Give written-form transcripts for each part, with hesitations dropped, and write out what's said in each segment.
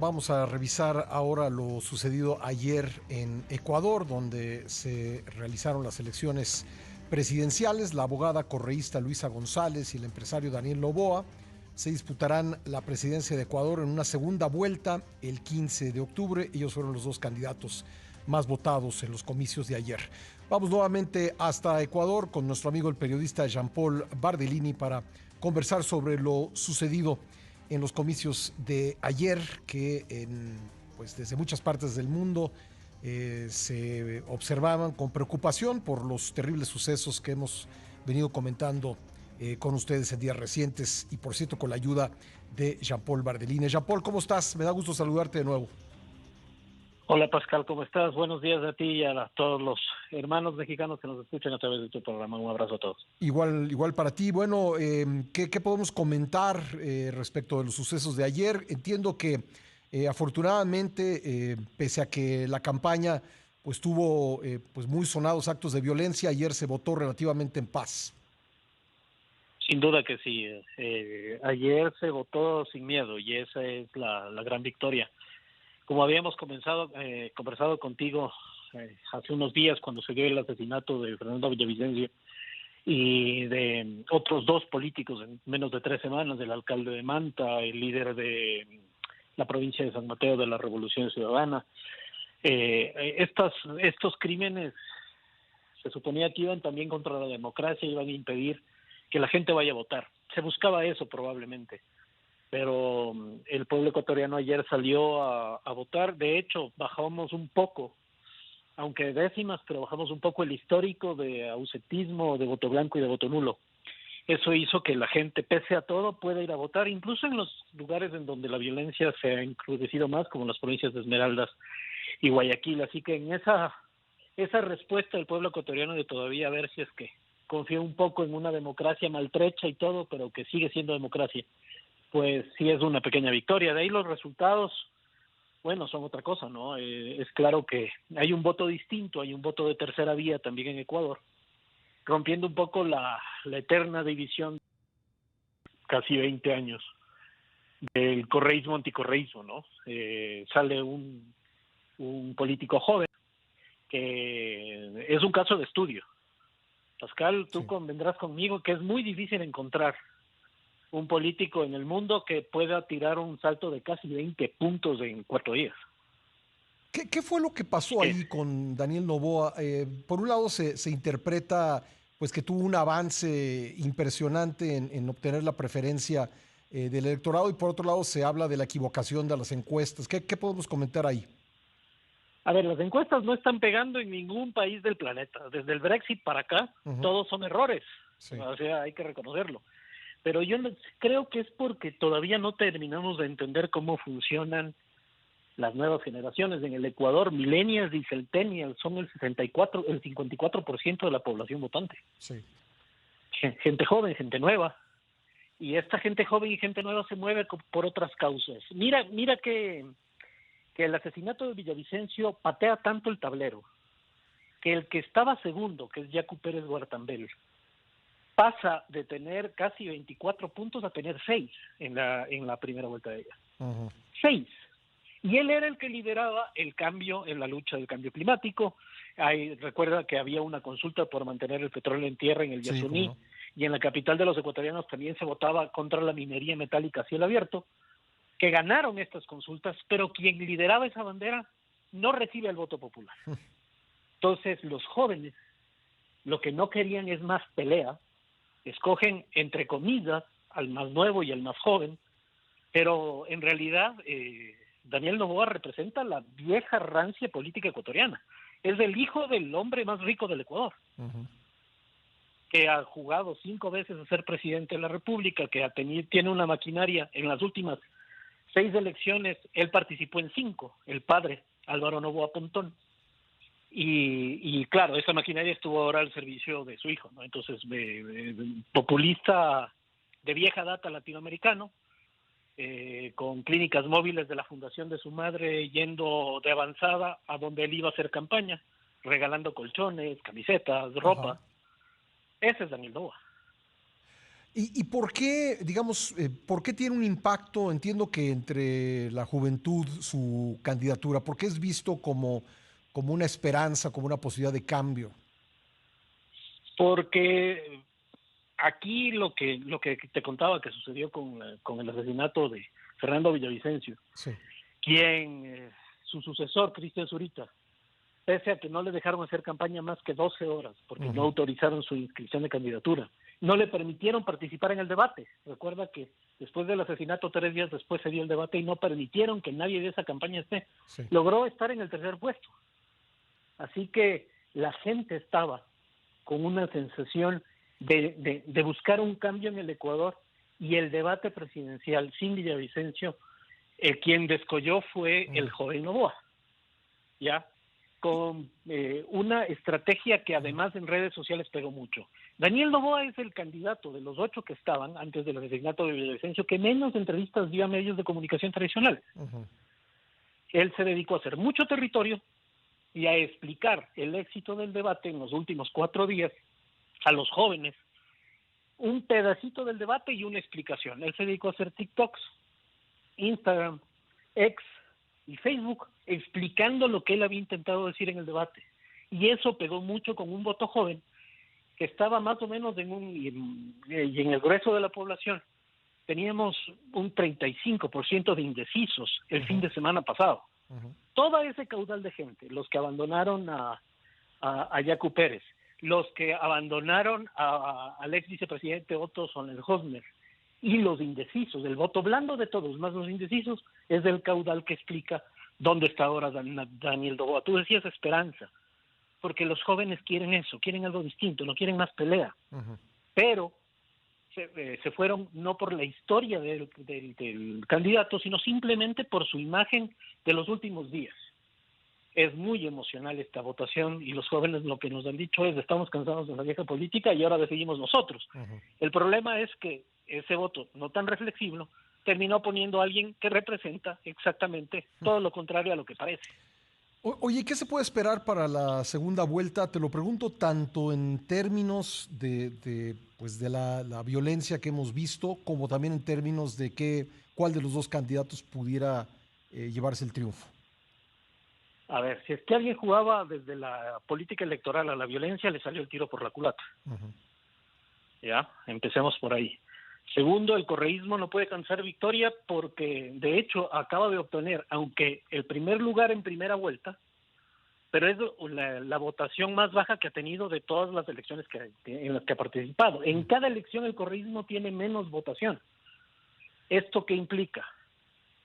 Vamos a revisar ahora lo sucedido ayer en Ecuador, donde se realizaron las elecciones presidenciales. La abogada correísta Luisa González y el empresario Daniel Noboa se disputarán la presidencia de Ecuador en una segunda vuelta el 15 de octubre. Ellos fueron los dos candidatos más votados en los comicios de ayer. Vamos nuevamente hasta Ecuador con nuestro amigo el periodista Jean-Paul Bardellini para conversar sobre lo sucedido en los comicios de ayer, que pues desde muchas partes del mundo se observaban con preocupación por los terribles sucesos que hemos venido comentando con ustedes en días recientes y por cierto con la ayuda de Jean-Paul Bardellini. Jean-Paul, ¿cómo estás? Me da gusto saludarte de nuevo. Hola Pascal, ¿cómo estás? Buenos días a ti y a todos los hermanos mexicanos que nos escuchan a través de tu programa. Un abrazo a todos. Igual para ti. Bueno, ¿qué podemos comentar respecto de los sucesos de ayer? Entiendo que afortunadamente, pese a que la campaña pues tuvo pues muy sonados actos de violencia, ayer se votó relativamente en paz. Sin duda que sí. Ayer se votó sin miedo y esa es la gran victoria. Como habíamos conversado contigo hace unos días cuando se dio el asesinato de Fernando Villavicencio y de otros dos políticos en menos de 3 semanas, el alcalde de Manta, el líder de la provincia de San Mateo de la Revolución Ciudadana. Estos crímenes se suponía que iban también contra la democracia, iban a impedir que la gente vaya a votar. Se buscaba eso probablemente, pero el pueblo ecuatoriano ayer salió a votar. De hecho, bajamos un poco, aunque décimas, pero bajamos un poco el histórico de ausentismo, de voto blanco y de voto nulo. Eso hizo que la gente, pese a todo, pueda ir a votar, incluso en los lugares en donde la violencia se ha encrudecido más, como las provincias de Esmeraldas y Guayaquil. Así que en esa respuesta del pueblo ecuatoriano de todavía ver si es que confía un poco en una democracia maltrecha y todo, pero que sigue siendo democracia, pues sí es una pequeña victoria. De ahí los resultados, bueno, son otra cosa, ¿no? Es claro que hay un voto distinto, hay un voto de tercera vía también en Ecuador, rompiendo un poco la eterna división, casi 20 años, del correísmo anticorreísmo, ¿no? Sale un político joven que es un caso de estudio. Pascal, tú Sí. convendrás conmigo que es muy difícil encontrar un político en el mundo que pueda tirar un salto de casi 20 puntos en 4 días. ¿Qué fue lo que pasó Eh, ahí con Daniel Noboa? Por un lado se interpreta pues que tuvo un avance impresionante en obtener la preferencia del electorado y por otro lado se habla de la equivocación de las encuestas. ¿Qué podemos comentar ahí? a ver, las encuestas no están pegando en ningún país del planeta. Desde el Brexit para acá, Ujú. todos son errores. Sí. O sea, hay que reconocerlo. Pero yo creo que es porque todavía no terminamos de entender cómo funcionan las nuevas generaciones. En el Ecuador, millennials y centennials son el 54% de la población votante. Sí. Gente joven, gente nueva. Y esta gente joven y gente nueva se mueve por otras causas. Mira que el asesinato de Villavicencio patea tanto el tablero que el que estaba segundo, que es Yacu Pérez Guartambel, pasa de tener casi 24 puntos a tener 6 en la primera vuelta de ella. Ujú. 6. Y él era el que lideraba el cambio en la lucha del cambio climático. Recuerda que había una consulta por mantener el petróleo en tierra en el Sí, cómo Yasuní, no. y en la capital de los ecuatorianos también se votaba contra la minería metálica a cielo abierto, que ganaron estas consultas, pero quien lideraba esa bandera no recibe el voto popular. Entonces los jóvenes lo que no querían es más pelea, escogen entre comillas al más nuevo y al más joven, pero en realidad Daniel Noboa representa la vieja rancia política ecuatoriana. Es el hijo del hombre más rico del Ecuador, Ujú. que ha jugado 5 veces a ser presidente de la República, que tiene una maquinaria. En las últimas 6 elecciones, él participó en 5, el padre, Álvaro Noboa Pontón. Y claro, esa maquinaria estuvo ahora al servicio de su hijo, ¿no? Entonces, populista de vieja data latinoamericano, con clínicas móviles de la fundación de su madre yendo de avanzada a donde él iba a hacer campaña, regalando colchones, camisetas, Ajá. ropa. Ese es Daniel Noboa. ¿Y por qué, digamos, por qué tiene un impacto? Entiendo que entre la juventud su candidatura, ¿por qué es visto como una esperanza, como una posibilidad de cambio? Porque aquí lo que te contaba que sucedió con el asesinato de Fernando Villavicencio, Sí. quien su sucesor, Cristian Zurita, pese a que no le dejaron hacer campaña más que 12 horas, porque no Ujú. autorizaron su inscripción de candidatura, no le permitieron participar en el debate. Recuerda que después del asesinato, 3 días después se dio el debate y no permitieron que nadie de esa campaña esté. Sí. Logró estar en el tercer puesto. Así que la gente estaba con una sensación de buscar un cambio en el Ecuador, y el debate presidencial sin Villavicencio, quien descolló fue el Mm. joven Noboa, ¿ya? Con una estrategia que además en redes sociales pegó mucho. Daniel Noboa es el candidato de los 8 que estaban antes del asesinato de Villavicencio que menos entrevistas dio a medios de comunicación tradicionales. Ujú. Él se dedicó a hacer mucho territorio y a explicar el éxito del debate en los últimos 4 días a los jóvenes, un pedacito del debate y una explicación. Él se dedicó a hacer TikToks, Instagram, X y Facebook, explicando lo que él había intentado decir en el debate. Y eso pegó mucho con un voto joven que estaba más o menos y en el grueso de la población. Teníamos un 35% de indecisos el fin Ujú. de semana pasado. Ujú. Toda ese caudal de gente, los que abandonaron a Yacu Pérez, los que abandonaron al ex vicepresidente Otto Sonnenhosmer, y los indecisos, el voto blando de todos, más los indecisos, es el caudal que explica dónde está ahora Daniel Noboa. Tú decías esperanza, porque los jóvenes quieren eso, quieren algo distinto, no quieren más pelea, Ujú. pero se fueron no por la historia del candidato, sino simplemente por su imagen de los últimos días. Es muy emocional esta votación y los jóvenes lo que nos han dicho es: estamos cansados de la vieja política y ahora decidimos nosotros. Ujú. El problema es que ese voto no tan reflexivo terminó poniendo a alguien que representa exactamente todo lo contrario a lo que parece. Oye, ¿qué se puede esperar para la segunda vuelta? Te lo pregunto tanto en términos pues de la violencia que hemos visto, como también en términos de cuál de los dos candidatos pudiera llevarse el triunfo. A ver, si es que alguien jugaba desde la política electoral a la violencia, le salió el tiro por la culata. Ujú. Ya, empecemos por ahí. Segundo, el correísmo no puede alcanzar victoria porque, de hecho, acaba de obtener, aunque el primer lugar en primera vuelta, pero es la votación más baja que ha tenido de todas las elecciones en las que ha participado. En cada elección el correísmo tiene menos votación. ¿Esto qué implica?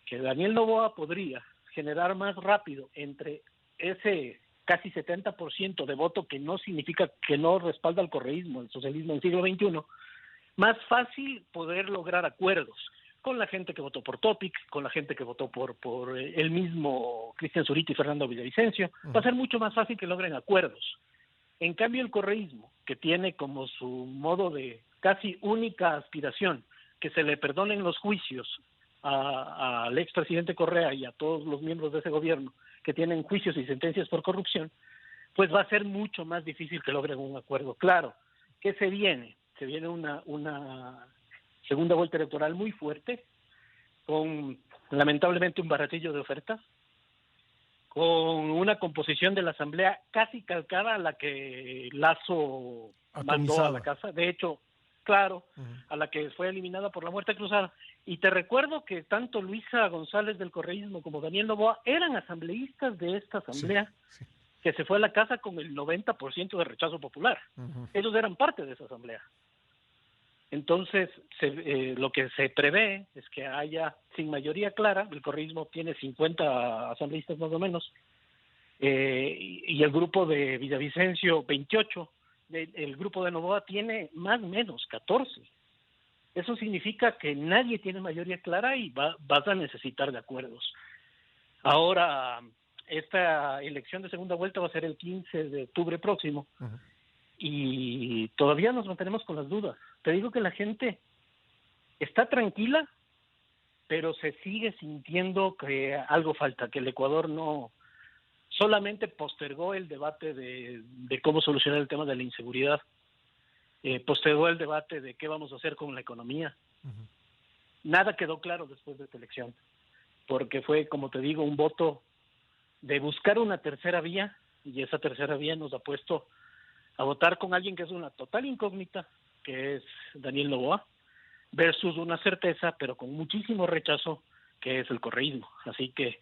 Que Daniel Noboa podría generar más rápido entre ese casi 70% de voto, que no significa que no respalda al correísmo, el socialismo del siglo XXI, más fácil poder lograr acuerdos con la gente que votó por Topic, con la gente que votó por el mismo Cristian Zurita y Fernando Villavicencio. Va a Ujú. ser mucho más fácil que logren acuerdos. En cambio, el correísmo, que tiene como su modo de casi única aspiración que se le perdonen los juicios al expresidente Correa y a todos los miembros de ese gobierno que tienen juicios y sentencias por corrupción, pues va a ser mucho más difícil que logren un acuerdo. Claro, ¿qué se viene? Se viene una segunda vuelta electoral muy fuerte, con lamentablemente un baratillo de ofertas, con una composición de la Asamblea casi calcada a la que Lazo mandó a la Atomizada. casa. De hecho, claro, Ujú. a la que fue eliminada por la muerte cruzada. Y te recuerdo que tanto Luisa González del correísmo como Daniel Noboa eran asambleístas de esta Sí, asamblea sí. que se fue a la casa con el 90% de rechazo popular. Ujú. Ellos eran parte de esa asamblea. Entonces, lo que se prevé es que haya, sin mayoría clara, el correísmo tiene 50 asambleístas más o menos, y el grupo de Villavicencio 28, el grupo de Novoa tiene más o menos 14. Eso significa que nadie tiene mayoría clara y vas a necesitar de acuerdos. Ahora, esta elección de segunda vuelta va a ser el 15 de octubre próximo Ujú. y todavía nos mantenemos con las dudas. Te digo que la gente está tranquila, pero se sigue sintiendo que algo falta, que el Ecuador no solamente postergó el debate de cómo solucionar el tema de la inseguridad, postergó el debate de qué vamos a hacer con la economía. Ujú. Nada quedó claro después de esta elección, porque fue, como te digo, un voto de buscar una tercera vía, y esa tercera vía nos ha puesto a votar con alguien que es una total incógnita, que es Daniel Noboa, versus una certeza, pero con muchísimo rechazo, que es el correísmo. Así que,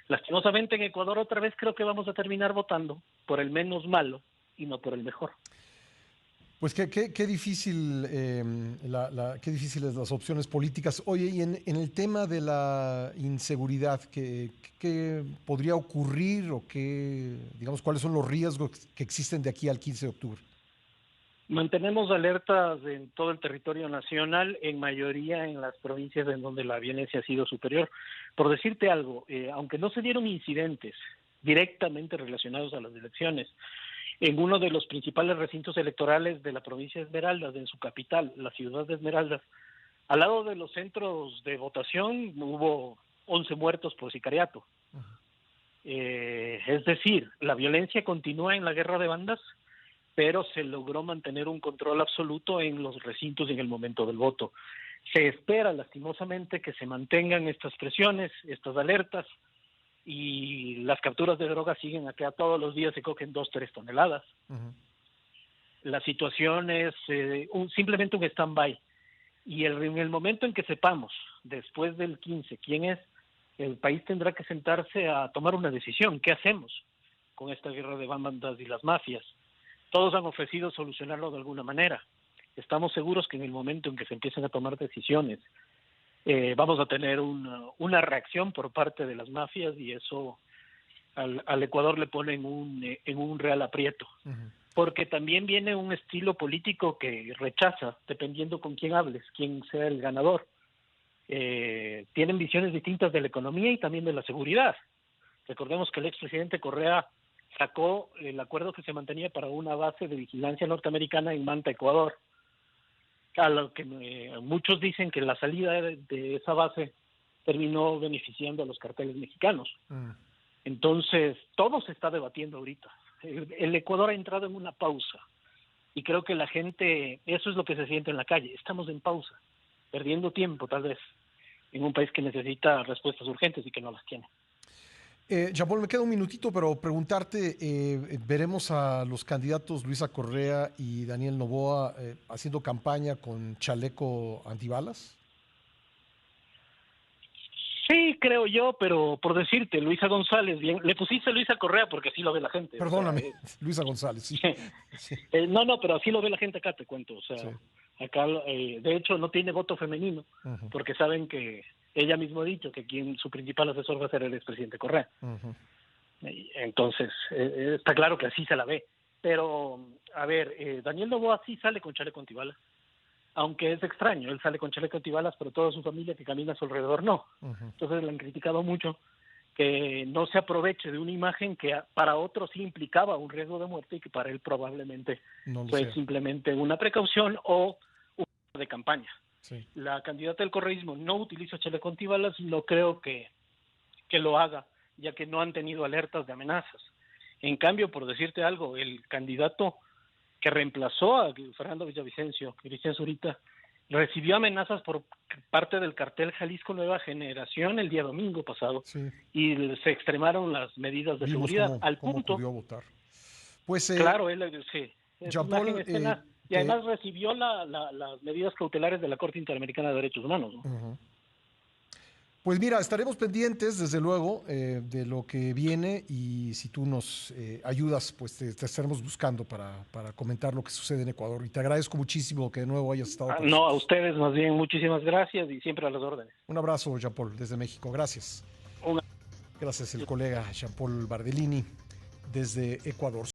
lastimosamente, en Ecuador otra vez creo que vamos a terminar votando por el menos malo y no por el mejor. Pues qué difícil, qué difíciles las opciones políticas. Oye, y en el tema de la inseguridad, ¿qué podría ocurrir o qué, digamos, cuáles son los riesgos que existen de aquí al 15 de octubre? Mantenemos alertas en todo el territorio nacional, en mayoría en las provincias en donde la violencia ha sido superior. Por decirte algo, aunque no se dieron incidentes directamente relacionados a las elecciones, en uno de los principales recintos electorales de la provincia de Esmeraldas, en su capital, la ciudad de Esmeraldas, al lado de los centros de votación hubo 11 muertos por sicariato. Es decir, la violencia continúa en la guerra de bandas, pero se logró mantener un control absoluto en los recintos en el momento del voto. Se espera, lastimosamente, que se mantengan estas presiones, estas alertas, y las capturas de drogas siguen acá. Todos los días se cogen 2-3 toneladas. Ujú. La situación es simplemente un stand-by. Y en el momento en que sepamos, después del 15, quién es, el país tendrá que sentarse a tomar una decisión. ¿Qué hacemos con esta guerra de bandas y las mafias? Todos han ofrecido solucionarlo de alguna manera. Estamos seguros que en el momento en que se empiecen a tomar decisiones, vamos a tener una reacción por parte de las mafias, y eso al Ecuador le pone en un real aprieto. Ujú. Porque también viene un estilo político que rechaza, dependiendo con quién hables, quién sea el ganador. Tienen visiones distintas de la economía y también de la seguridad. Recordemos que el expresidente Correa sacó el acuerdo que se mantenía para una base de vigilancia norteamericana en Manta, Ecuador, a lo que muchos dicen que la salida de esa base terminó beneficiando a los carteles mexicanos. Mm. Entonces, todo se está debatiendo ahorita. El Ecuador ha entrado en una pausa, y creo que la gente, eso es lo que se siente en la calle. Estamos en pausa, perdiendo tiempo tal vez, en un país que necesita respuestas urgentes y que no las tiene. Jean-Paul, me queda un minutito, pero preguntarte, ¿veremos a los candidatos Luisa Correa y Daniel Noboa haciendo campaña con chaleco antibalas? Sí, creo yo, pero por decirte, Luisa González, bien, le pusiste Luisa Correa porque así lo ve la gente. O sea, Perdóname, Luisa González, sí. Sí, no, pero así lo ve la gente acá, te cuento. O sea, sí. acá, de hecho, no tiene voto femenino, Ujú, porque saben que ella misma ha dicho que su principal asesor va a ser el expresidente Correa. ujú. Entonces, está claro que así se la ve. Pero, a ver, Daniel Noboa sí sale con chaleco antibalas, aunque es extraño, él sale con chaleco antibalas, pero toda su familia que camina a su alrededor no. Ujú. Entonces le han criticado mucho que no se aproveche de una imagen que para otros sí implicaba un riesgo de muerte, y que para él probablemente No lo fue sé. simplemente una precaución o una de campaña. Sí. La candidata del correísmo no utiliza chaleco antibalas, no creo que lo haga, ya que no han tenido alertas de amenazas. En cambio, por decirte algo, el candidato que reemplazó a Fernando Villavicencio, Cristian Zurita, recibió amenazas por parte del cartel Jalisco Nueva Generación el día domingo pasado, Sí. y se extremaron las medidas de Vimos seguridad al cómo punto. acudió a votar. Pues, Claro, él sí, es imagen Jean-Paul, escena, y además recibió las medidas cautelares de la Corte Interamericana de Derechos Humanos, ¿no? ujú. Pues mira, estaremos pendientes, desde luego, de lo que viene, y si tú nos ayudas, pues te estaremos buscando para comentar lo que sucede en Ecuador. Y te agradezco muchísimo que de nuevo hayas estado con No, a nosotros. ustedes más bien, muchísimas gracias, y siempre a las órdenes. Un abrazo, Jean-Paul, desde México. Gracias. Un Gracias, el colega Jean-Paul Bardellini, desde Ecuador.